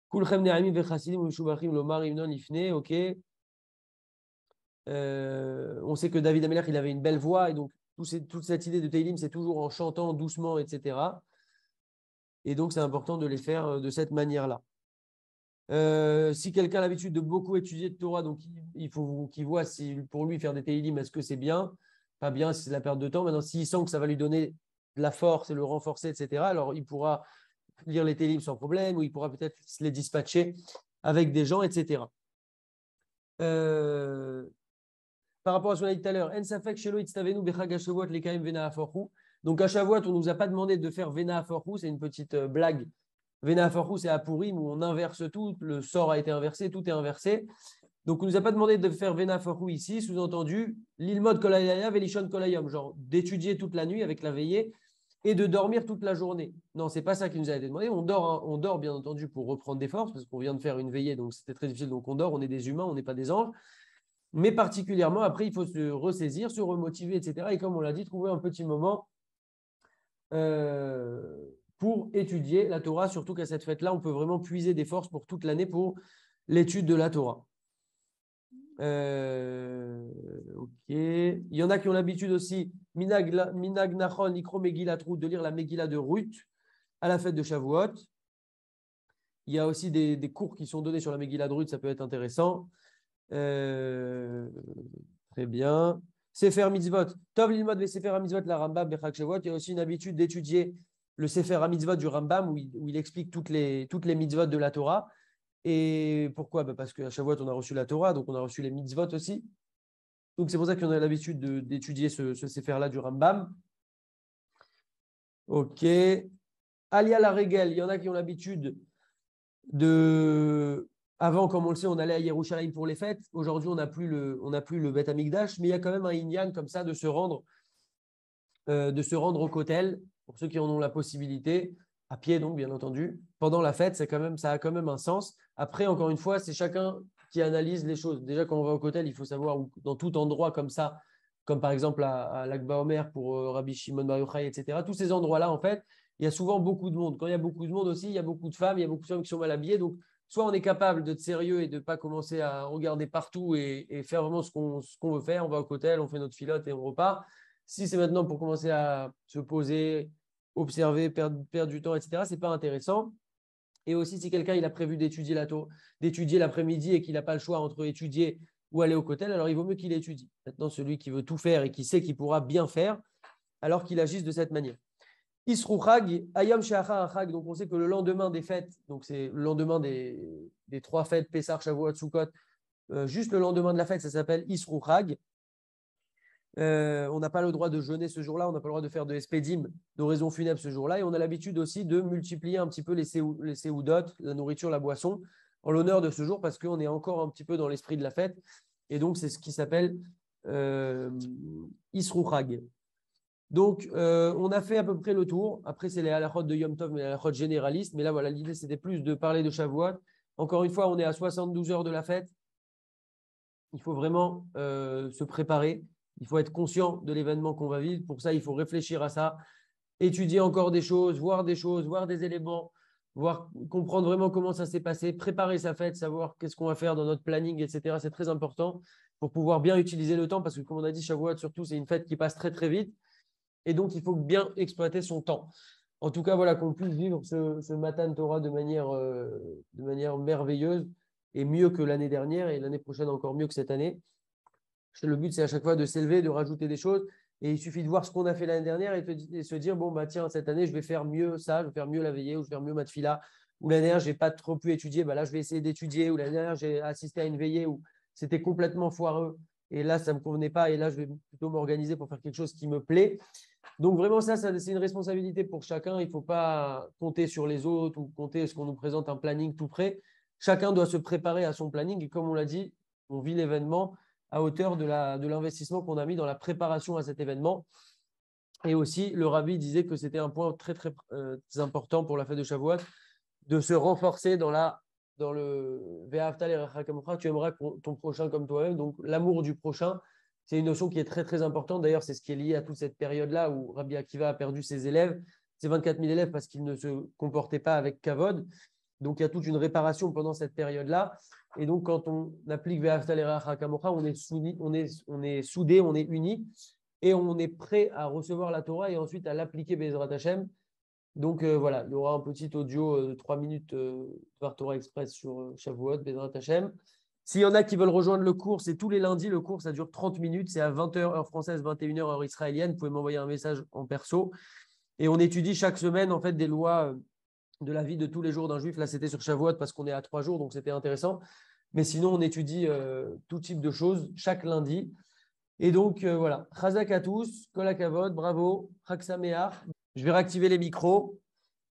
Kulchem Ne'amim, Vechasidim, Mishubachim, Lomar, Imnon, Lifne, ok. On sait que David Ameller, il avait une belle voix, et donc toute cette idée de Teilim, c'est toujours en chantant doucement, etc. Et donc, c'est important de les faire de cette manière-là. Si quelqu'un a l'habitude de beaucoup étudier de Torah, donc il faut qu'il voit si pour lui faire des Teilim, est-ce que c'est bien, pas bien, si c'est la perte de temps. Maintenant, s'il sent que ça va lui donner de la force et le renforcer, etc., alors il pourra lire les Teilim sans problème, ou il pourra peut-être se les dispatcher avec des gens, etc. Par rapport à ce qu'on a dit tout à l'heure, donc à Shavuot, on ne nous a pas demandé de faire Vena Aforhu, c'est une petite blague. Vena Aforhu, c'est à Purim où on inverse tout, le sort a été inversé, tout est inversé. Donc on ne nous a pas demandé de faire Vena Aforhu ici, sous-entendu, l'ilmod kolayaya velishon kolayom, genre d'étudier toute la nuit avec la veillée et de dormir toute la journée. Non, c'est pas ça qui nous a été demandé. On dort bien entendu pour reprendre des forces, parce qu'on vient de faire une veillée, donc c'était très difficile, donc on dort, on est des humains, on n'est pas des anges. Mais particulièrement, après, il faut se ressaisir, se remotiver, etc. Et comme on l'a dit, trouver un petit moment pour étudier la Torah, surtout qu'à cette fête-là, on peut vraiment puiser des forces pour toute l'année pour l'étude de la Torah. Ok. Il y en a qui ont l'habitude aussi, Minag Nachon, Ikro Megillat Ruth, de lire la Megillah de Ruth à la fête de Shavuot. Il y a aussi des cours qui sont donnés sur la Megillah de Ruth, ça peut être intéressant. Très bien. Sefer Mitzvot. Tov Lilmod ve Sefer Mitzvot la Rambam Bechag Shavuot. Il y a aussi une habitude d'étudier le Sefer Mitzvot du Rambam où il explique toutes les mitzvot de la Torah. Et pourquoi? Parce qu'à Shavuot, on a reçu la Torah, donc on a reçu les mitzvot aussi. Donc c'est pour ça qu'on a l'habitude d'étudier ce Sefer-là du Rambam. Ok. Alia la Regel, il y en a qui ont l'habitude de... Avant, comme on le sait, on allait à Yerushalayim pour les fêtes. Aujourd'hui, on n'a plus le Beth Amikdash, mais il y a quand même un inyan comme ça de se rendre au Kotel, pour ceux qui en ont la possibilité, à pied donc, bien entendu. Pendant la fête, ça a quand même un sens. Après, encore une fois, c'est chacun qui analyse les choses. Déjà, quand on va au Kotel, il faut savoir où, dans tout endroit comme ça, comme par exemple à l'Akba Omer pour Rabbi Shimon Bar Yochai, etc. Tous ces endroits-là, en fait, il y a souvent beaucoup de monde. Quand il y a beaucoup de monde aussi, il y a beaucoup de femmes, il y a beaucoup de femmes qui sont mal habillées. Donc, soit on est capable d'être sérieux et de ne pas commencer à regarder partout et faire vraiment ce qu'on veut faire. On va au Kotel, on fait notre filote et on repart. Si c'est maintenant pour commencer à se poser, observer, perdre du temps, etc., ce n'est pas intéressant. Et aussi, si quelqu'un il a prévu d'étudier l'après-midi et qu'il n'a pas le choix entre étudier ou aller au Kotel, alors il vaut mieux qu'il étudie. Maintenant, celui qui veut tout faire et qui sait qu'il pourra bien faire, alors qu'il agisse de cette manière. Isru Chag, Ayam Sheachar Chag, donc on sait que le lendemain des fêtes, donc c'est le lendemain des 3 fêtes, Pessah, Shavuot, Sukkot, juste le lendemain de la fête, ça s'appelle Isru Chag. On n'a pas le droit de jeûner ce jour-là, on n'a pas le droit de faire de espédim, d'oraison funèbre ce jour-là, et on a l'habitude aussi de multiplier un petit peu les séoudot, la nourriture, la boisson, en l'honneur de ce jour, parce qu'on est encore un petit peu dans l'esprit de la fête, et donc c'est ce qui s'appelle Isru Chag. Donc, on a fait à peu près le tour. Après, c'est les halachot de Yom Tov, mais les halachot généralistes. Mais là, voilà, l'idée, c'était plus de parler de Shavuot. Encore une fois, on est à 72 heures de la fête. Il faut vraiment se préparer. Il faut être conscient de l'événement qu'on va vivre. Pour ça, il faut réfléchir à ça, étudier encore des choses, voir des éléments, comprendre vraiment comment ça s'est passé, préparer sa fête, savoir qu'est-ce qu'on va faire dans notre planning, etc. C'est très important pour pouvoir bien utiliser le temps parce que, comme on a dit, Shavuot, surtout, c'est une fête qui passe très, très vite. Et donc, il faut bien exploiter son temps. En tout cas, voilà, qu'on puisse vivre ce Matan Torah de manière merveilleuse et mieux que l'année dernière et l'année prochaine encore mieux que cette année. Le but, c'est à chaque fois de s'élever, de rajouter des choses. Et il suffit de voir ce qu'on a fait l'année dernière et se dire, bon, bah tiens, cette année, je vais faire mieux ça, je vais faire mieux la veillée ou je vais faire mieux ma tefila. Ou l'année dernière, je n'ai pas trop pu étudier, bah là, je vais essayer d'étudier. Ou l'année dernière, j'ai assisté à une veillée où c'était complètement foireux. Et là, ça ne me convenait pas. Et là, je vais plutôt m'organiser pour faire quelque chose qui me plaît. Donc vraiment, ça c'est une responsabilité pour chacun. Il ne faut pas compter sur les autres ou compter ce qu'on nous présente un planning tout prêt. Chacun doit se préparer à son planning. Et comme on l'a dit, on vit l'événement à hauteur de l'investissement qu'on a mis dans la préparation à cet événement. Et aussi, le rabbi disait que c'était un point très, très important pour la fête de Shavuot, de se renforcer dans le Ve'ahavta l'erecha kamocha, tu aimeras ton prochain comme toi-même. Donc, l'amour du prochain, c'est une notion qui est très, très importante. D'ailleurs, c'est ce qui est lié à toute cette période-là où Rabbi Akiva a perdu ses élèves, ses 24 000 élèves, parce qu'ils ne se comportaient pas avec kavod. Donc, il y a toute une réparation pendant cette période-là. Et donc, quand on applique Ve'ahavta l'erecha kamocha, on est soudés, on est unis et on est prêt à recevoir la Torah et ensuite à l'appliquer Bezrat Hashem. Donc voilà, il y aura un petit audio de 3 minutes par Torah Express sur Shavuot, Bezrat Hashem. S'il y en a qui veulent rejoindre le cours, c'est tous les lundis. Le cours, ça dure 30 minutes. C'est à 20h heure française, 21h heure israélienne. Vous pouvez m'envoyer un message en perso. Et on étudie chaque semaine en fait des lois de la vie de tous les jours d'un juif. Là, c'était sur Shavuot parce qu'on est à 3 jours, donc c'était intéressant. Mais sinon, on étudie tout type de choses chaque lundi. Et donc, voilà. Chazak à tous, Kol hakavod, bravo, Chag Sameach. Je vais réactiver les micros.